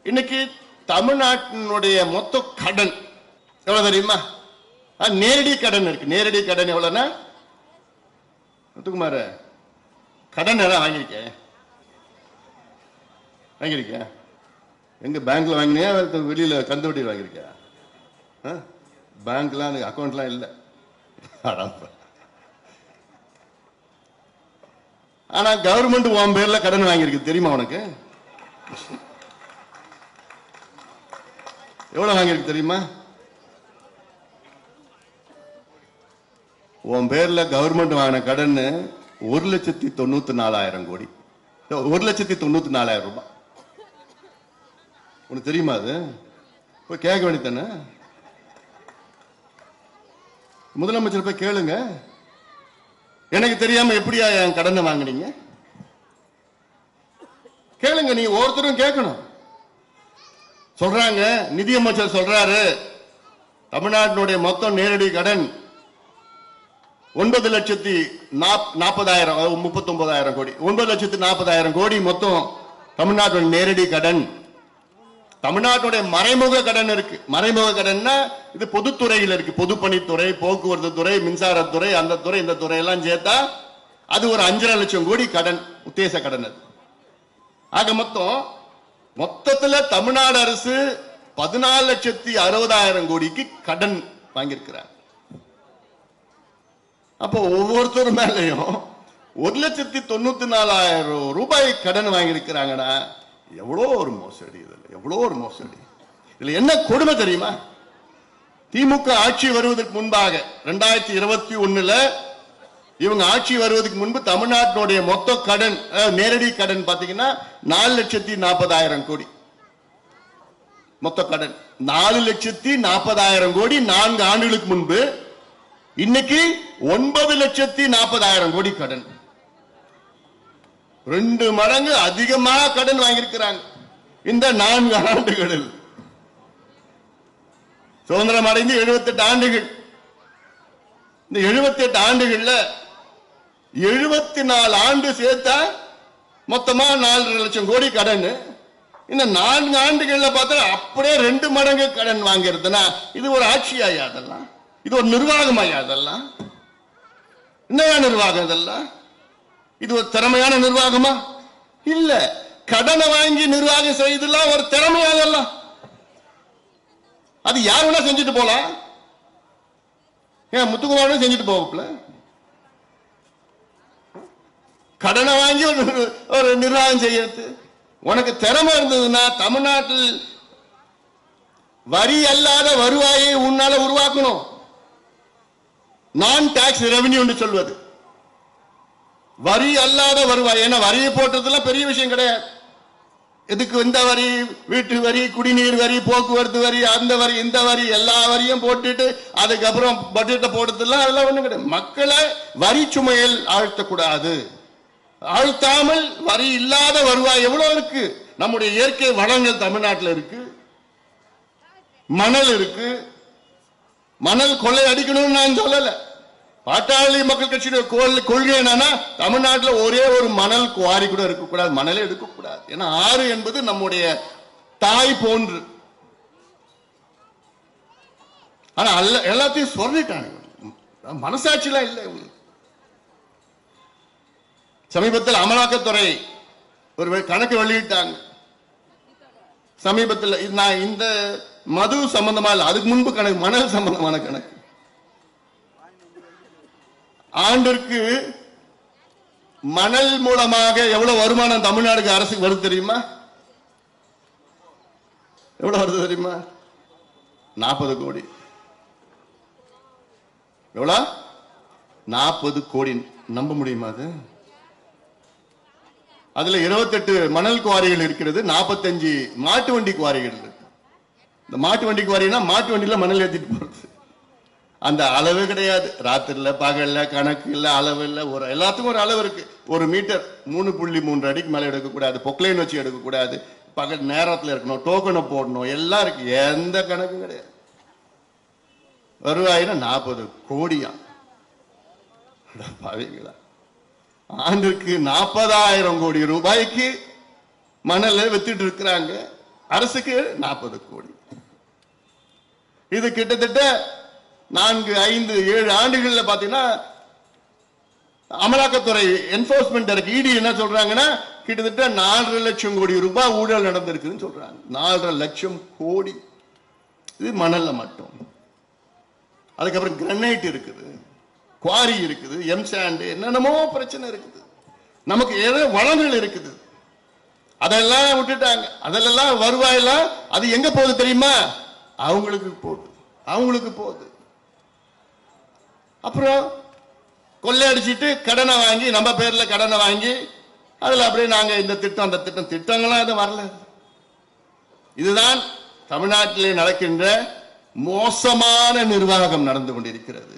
இன்னைக்கு தமிழ்நாட்டினுடைய மொத்த கடன் எவ்வளவு தெரியுமா? நேரடி கடன் இருக்கு. நேரடி கடன் எவ்வளவுன்னா, முத்துக்குமார கடன் எல்லாம் வாங்கியிருக்க எங்க பேங்க்ல வாங்கினியா வெளியில கந்து வட்டி வாங்கியிருக்க? பேங்க்லாம் அக்கௌண்ட்லாம் இல்லை. ஆனா கவர்மெண்ட் உன் பேர்ல கடன் வாங்கியிருக்கு தெரியுமா உனக்கு? எவ்வளவு வாங்கியிருக்கு தெரியுமா? உன் பேர்ல கவர்மெண்ட் வாங்கின கடன் 1,94,000 கோடி. 1,94,000 ரூபாய். உனக்கு தெரியுமா? அது போய் கேட்க வேண்டியதானே? முதலமைச்சர் போய் கேளுங்க. எனக்கு தெரியாம எப்படியா என் கடனை வாங்கினீங்க? கேளுங்க. நீ ஒருத்தரும் கேட்கணும். சொல்றாங்க, நிதியமைச்சர் சொல்றாரு தமிழ்நாட்டினுடைய மொத்தம் நேரடி கடன் 9,40,000 39,000 கோடி. 9,40,000 கோடி மொத்தம் தமிழ்நாட்டுடைய நேரடி கடன். தமிழ்நாட்டுடைய மறைமுக கடன் இருக்கு. மறைமுக கடன்னா இது பொதுத்துறையில் இருக்கு. பொதுப்பணித்துறை, போக்குவரத்து துறை, மின்சாரத்துறை, அந்த துறை, இந்த துறை எல்லாம் சேர்த்தா அது ஒரு 5,5 லட்சம் கோடி கடன், உத்தேச கடன். அது ஆக மொத்தத்துல தமிழ்நாடு அரசு 14,60,000 கோடிக்கு கடன் வாங்கியிருக்கிறார். அப்போ ஒவ்வொருத்தர் மேலையும் 1,94,000 ரூபாய் கடன் வாங்கியிருக்கிறாங்கடா. எவ்வளோ ஒரு மோசடி! எவ்வளோ ஒரு மோசடி! இதுல என்ன கொடுமை தெரியுமா? திமுக ஆட்சி வருவதற்கு முன்பாக 2021 இவங்க ஆட்சி வருவதற்கு முன்பு தமிழ்நாட்டினுடைய மொத்த கடன், நேரடி கடன் பாத்தீங்கன்னா 4,40,000 கோடி மொத்த கடன். 4,40,000 கோடி 4 ஆண்டுகளுக்கு முன்பு. இன்னைக்கு 9,40,000 கோடி கடன். 2 மடங்கு அதிகமாக கடன் வாங்கியிருக்கிறாங்க இந்த 4 ஆண்டுகளில். சுதந்திரம் அடைந்து 78 ஆண்டுகள். இந்த 78 ஆண்டுகள்ல 74 ஆண்டு சேர்த்தா மொத்தமா 4,5 லட்சம் கோடி கடன். இந்த 4 ஆண்டுகள்ல பார்த்தா அப்படியே 2 மடங்கு கடன் வாங்கிறதுனா இது ஒரு ஆட்சியாயா? அதெல்லாம் இது ஒரு நிர்வாகமாயா? அதெல்லாம் என்னையா நிர்வாகம்? இதெல்லாம் இது ஒரு திறமையான நிர்வாகமா? இல்ல. கடனை வாங்கி நிர்வாகம் செய்தெல்லாம் ஒரு திறமையாகலாம். அது யார் வேணா செஞ்சுட்டு போலாம். ஏன் முத்துக்குமார் செஞ்சுட்டு போகல? கடனை வாங்கி ஒரு நிர்வாகம் செய்யறது உனக்கு திறமை இருந்ததுன்னா தமிழ்நாட்டில் வரி அல்லாத வருவாயை உன்னால உருவாக்கணும். நான் டாக்ஸ் ரெவென்யூ என்று சொல்வது வரி அல்லாத வருவாய். ஏன்னா வரியை போட்டதுல பெரிய விஷயம் கிடையாது. இதுக்கு இந்த வரி, வீட்டு வரி, குடிநீர் வரி, போக்குவரத்து வரி, அந்த வரி, இந்த வரி, எல்லா வரியும் போட்டுட்டு அதுக்கப்புறம் பட்ஜெட்டை போடுறதுலாம் அதெல்லாம் ஒண்ணும் கிடையாது. மக்களை வரி சுமையில் ஆழ்த்தக்கூடாது. ஆழ்த்தாமல் வரி இல்லாத வருவாய் எவ்வளவு இருக்கு? நம்முடைய இயற்கை வளங்கள் தமிழ்நாட்டில் இருக்கு. மணல் இருக்கு. மணல் கொள்ளை அடிக்கணும்னு நான் சொல்லல. பாட்டாளி மக்கள் கட்சியுடைய கொள்கை என்னன்னா தமிழ்நாட்டில் ஒரே ஒரு மணல் குவாரி கூட இருக்கக்கூடாது, மணலே எடுக்கக்கூடாது. ஏன்னா ஆறு என்பது நம்முடைய தாய் போன்று. ஆனா எல்லாத்தையும் சொல்லிட்டாங்க. மனசாட்சியெல்லாம் இல்லை. சமீபத்தில் அமலாக்கத்துறை ஒரு கணக்கு வெளியிட்டாங்க. சமீபத்தில் நான் இந்த மது சம்பந்தமா இல்லை, அதுக்கு முன்பு கணக்கு, மணல் சம்பந்தமான கணக்கு. ஆண்டிற்கு மணல் மூலமாக எவ்வளவு வருமானம் தமிழ்நாடுக்கு அரசுக்கு வருது தெரியுமா? எவ்வளவு வருது தெரியுமா? 40 கோடி. எவ்வளவு? 40 கோடி. நம்ப முடியுமா? அதுல 28 மணல் குவாரிகள் இருக்கிறது, 45 மாட்டு வண்டி குவாரிகள் இருக்கு. இந்த மாட்டு வண்டி குவாரினா மாட்டு வண்டியில மணல் ஏற்றிட்டு போறது. அந்த அளவு கிடையாது. ராத்திரில பகல்ல கணக்கு இல்ல, அளவு இல்ல. ஒரு எல்லாத்துக்கும் ஒரு அளவு இருக்கு. 1 மீட்டர் 3.3 அடிக்கு மேல எடுக்கக்கூடாது. பொக்லைன் வச்சு எடுக்கக்கூடாது. பகல் நேரத்தில் இருக்கணும், டோக்கனை போடணும், எல்லாம் இருக்கு. எந்த கணக்கும் கிடையாது. வருவாயினா 40 கோடியா? பாவீங்களா? ஆண்டுக்கு 40,000 கோடி ரூபாய்க்கு மணலை வித்துட்டு இருக்கிறாங்க. அரசுக்கு 40 கோடி. இது கிட்டத்தட்ட 4, 5, 7 ஆண்டுகள்ல பாத்தீங்கன்னா அமலாக்கத்துறை என்போர்ஸ்மெண்ட் டைரக்டர் இடி என்ன சொல்றாங்கன்னா கிட்டத்தட்ட 4.5 லட்சம் கோடி ரூபாய் ஊழல் நடந்திருக்குன்னு சொல்றாங்க. 4.5 லட்சம் கோடி. இது மணல்ல மட்டும். அதுக்கப்புறம் கிரானைட் இருக்குது, குவாரி இருக்குது, எம்சாண்ட், என்னென்னமோ பிரச்சனை இருக்குது. நமக்கு ஏதோ வளங்கள் இருக்குது, அதெல்லாம் விட்டுட்டாங்க. அதெல்லாம் வருவாயெல்லாம் அது எங்க போகுது தெரியுமா? அவங்களுக்கு போகுது, அவங்களுக்கு போகுது. அப்புறம் கொள்ளையடிச்சிட்டு கடனை வாங்கி, நம்ம பேர்ல கடனை வாங்கி, அதுல அப்படியே நாங்க இந்த திட்டம் அந்த திட்டம், திட்டங்கள்லாம் அது வரல. இதுதான் தமிழ்நாட்டிலே நடக்கின்ற மோசமான நிர்வாகம் நடந்து கொண்டிருக்கிறது.